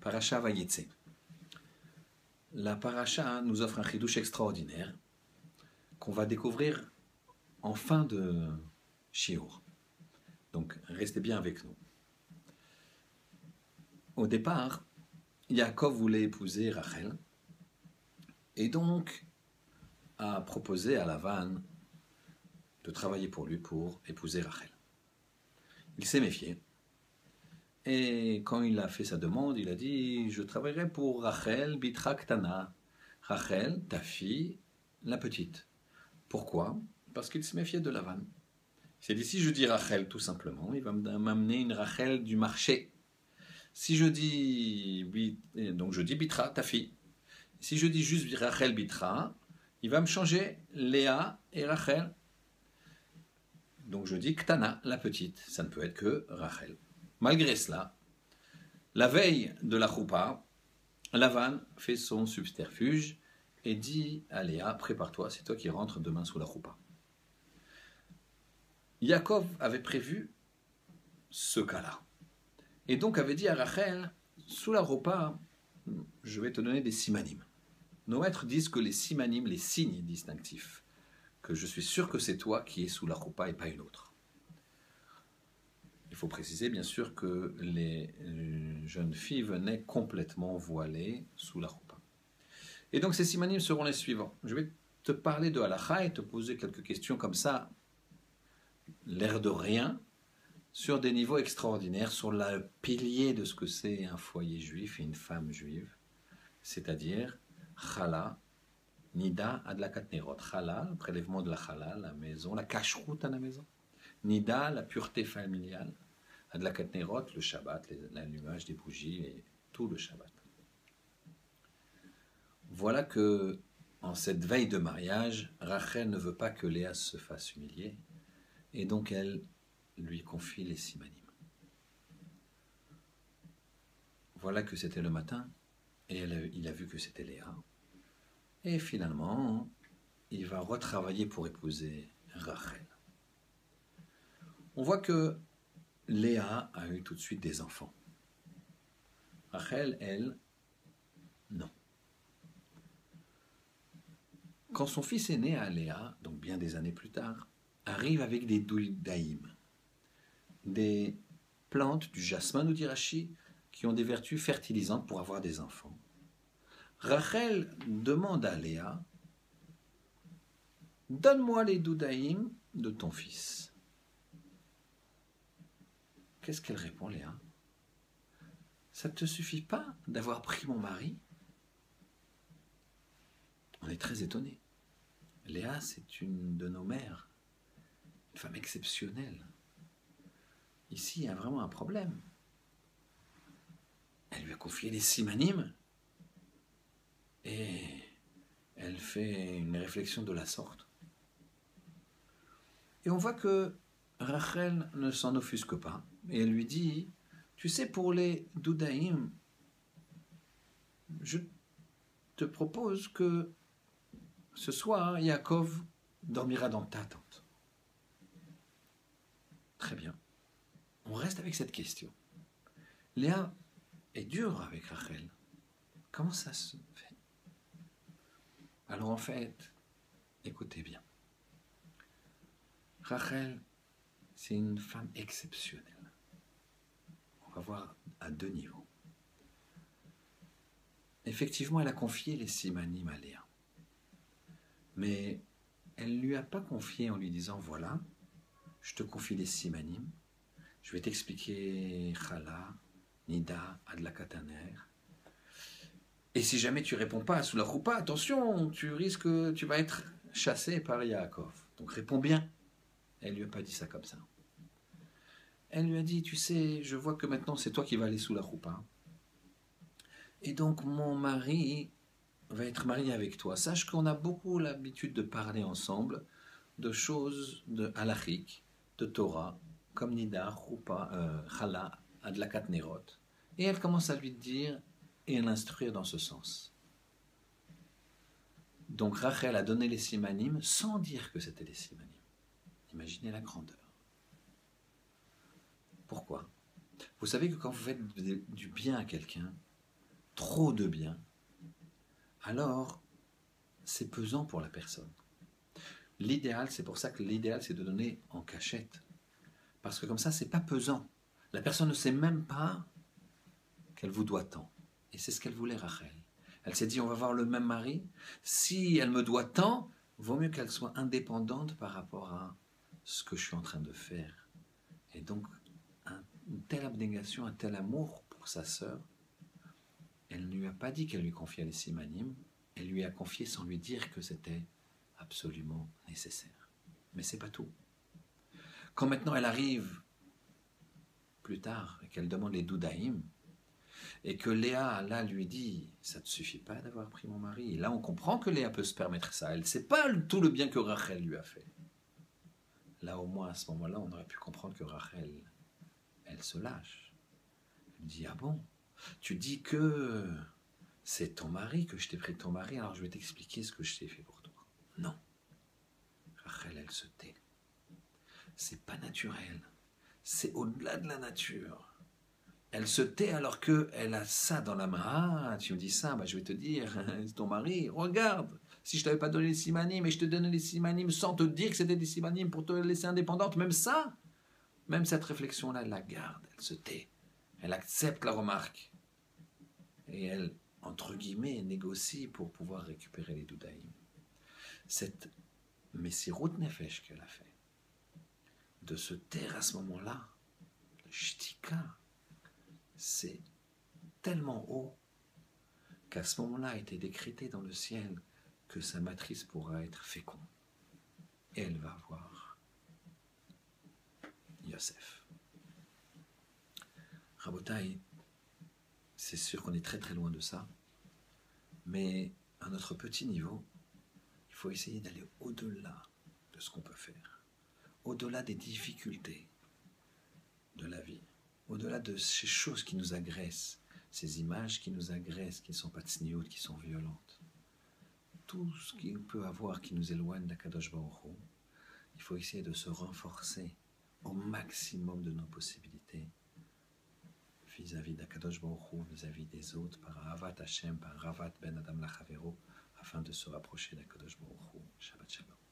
Parasha Vayetze. La paracha nous offre un chidouche extraordinaire qu'on va découvrir en fin de shiur. Donc restez bien avec nous. Au départ, Yaakov voulait épouser Rachel et donc a proposé à Lavan de travailler pour lui pour épouser Rachel. Il s'est méfié. Et quand il a fait sa demande, il a dit « Je travaillerai pour Rachel Bitra Ktana ». Rachel, ta fille, la petite. Pourquoi? Parce qu'il se méfiait de Lavan. Il s'est dit « Si je dis Rachel tout simplement, il va m'amener une Rachel du marché. Si je dis Bitra, ta fille. Si je dis juste Rachel Bitra, il va me changer Léa et Rachel. Donc je dis Ktana, la petite. Ça ne peut être que Rachel. » Malgré cela, la veille de la choupa, Lavan fait son subterfuge et dit à Léa, prépare-toi, c'est toi qui rentres demain sous la choupa. Yaakov avait prévu ce cas-là. Et donc avait dit à Rachel, sous la choupa, je vais te donner des simanim. Nos maîtres disent que les simanim, les signes distinctifs, que je suis sûr que c'est toi qui es sous la choupa et pas une autre. Il faut préciser bien sûr que les jeunes filles venaient complètement voilées sous la choupa. Et donc ces simanim seront les suivants. Je vais te parler de halakha et te poser quelques questions comme ça, l'air de rien, sur des niveaux extraordinaires, sur le pilier de ce que c'est un foyer juif et une femme juive, c'est-à-dire chala, nida, adlakat nerot. Chala, le prélèvement de la chala, la maison, la cacheroute à la maison. Nida, la pureté familiale. Adlakat nerot, le Shabbat, l'allumage des bougies et tout le Shabbat. Voilà que, en cette veille de mariage, Rachel ne veut pas que Léa se fasse humilier et donc elle lui confie les simanim. Voilà que c'était le matin et il a vu que c'était Léa. Et finalement, il va retravailler pour épouser Rachel. On voit que Léa a eu tout de suite des enfants. Rachel, elle, non. Quand son fils est né à Léa, donc bien des années plus tard, arrive avec des doudaïm, des plantes du jasmin ou d'Irachi qui ont des vertus fertilisantes pour avoir des enfants. Rachel demande à Léa, donne-moi les doudaïm de ton fils. Qu'est-ce qu'elle répond, Léa? Ça ne te suffit pas d'avoir pris mon mari? On est très étonnés. Léa, c'est une de nos mères, une femme exceptionnelle. Ici, il y a vraiment un problème. Elle lui a confié les simanim et elle fait une réflexion de la sorte. Et on voit que Rachel ne s'en offusque pas. Et elle lui dit, tu sais, pour les doudaïm, je te propose que ce soir, Yaakov dormira dans ta tente. Très bien. On reste avec cette question. Léa est dure avec Rachel. Comment ça se fait? Alors en fait, écoutez bien. Rachel, c'est une femme exceptionnelle. On va voir à deux niveaux. Effectivement, elle a confié les simanim à Léa. Mais elle ne lui a pas confié en lui disant, voilà, je te confie les simanim, je vais t'expliquer chala, nida, adlakataner. Et si jamais tu ne réponds pas sous la choupa, attention, tu vas être chassé par Yaakov. Donc réponds bien. Elle ne lui a pas dit ça comme ça. Elle lui a dit, tu sais, je vois que maintenant c'est toi qui vas aller sous la choupa. Et donc mon mari va être marié avec toi. Sache qu'on a beaucoup l'habitude de parler ensemble de choses de halachiques, de Torah, comme Nida, Choupa, Chala, Adlakat Nerot. Et elle commence à lui dire et à l'instruire dans ce sens. Donc Rachel a donné les simanim sans dire que c'était les simanim. Imaginez la grandeur. Pourquoi? Vous savez que quand vous faites du bien à quelqu'un, trop de bien, alors c'est pesant pour la personne. L'idéal, c'est pour ça que l'idéal, c'est de donner en cachette. Parce que comme ça, c'est pas pesant. La personne ne sait même pas qu'elle vous doit tant. Et c'est ce qu'elle voulait, Rachel. Elle s'est dit, on va avoir le même mari. Si elle me doit tant, vaut mieux qu'elle soit indépendante par rapport à ce que je suis en train de faire. Et donc, une telle abnégation, un tel amour pour sa sœur, elle ne lui a pas dit qu'elle lui confiait les simanim, elle lui a confié sans lui dire que c'était absolument nécessaire. Mais c'est pas tout. Quand maintenant elle arrive plus tard et qu'elle demande les doudaïm, et que Léa, là, lui dit « ça ne te suffit pas d'avoir pris mon mari ». Et là, on comprend que Léa peut se permettre ça. Elle ne sait pas tout le bien que Rachel lui a fait. Là, au moins, à ce moment-là, on aurait pu comprendre que Rachel, elle se lâche. Elle dit « ah bon, tu dis que c'est ton mari, que je t'ai pris ton mari, alors je vais t'expliquer ce que je t'ai fait pour toi. » Non. Rachel, elle se tait. C'est pas naturel. C'est au-delà de la nature. Elle se tait alors qu'elle a ça dans la main. Ah, tu me dis ça, bah, je vais te dire, c'est ton mari, regarde, si je t'avais pas donné les simanim, et je te donnais les simanim sans te dire que c'était des simanim pour te laisser indépendante, même ça, même cette réflexion-là, elle la garde, elle se tait, elle accepte la remarque. Et elle, entre guillemets, négocie pour pouvoir récupérer les doudaïm. Cette messirut nefesh qu'elle a fait, de se taire à ce moment-là, le shtika, c'est tellement haut qu'à ce moment-là a été décrété dans le ciel que sa matrice pourra être féconde. Et elle va voir Yosef. Rabotai, c'est sûr qu'on est très très loin de ça, mais à notre petit niveau, il faut essayer d'aller au-delà de ce qu'on peut faire, au-delà des difficultés de la vie, au-delà de ces choses qui nous agressent, ces images qui nous agressent, qui ne sont pas tsniout, qui sont violentes. Tout ce qu'il peut avoir qui nous éloigne d'Akadosh Baruch Hu, il faut essayer de se renforcer au maximum de nos possibilités vis-à-vis d'Akadosh Baruch Hu, vis-à-vis des autres, par Ahavat Hashem, par Ravat Ben Adam Lachavero, afin de se rapprocher d'Akadosh Baruch Hu. Shabbat Shalom.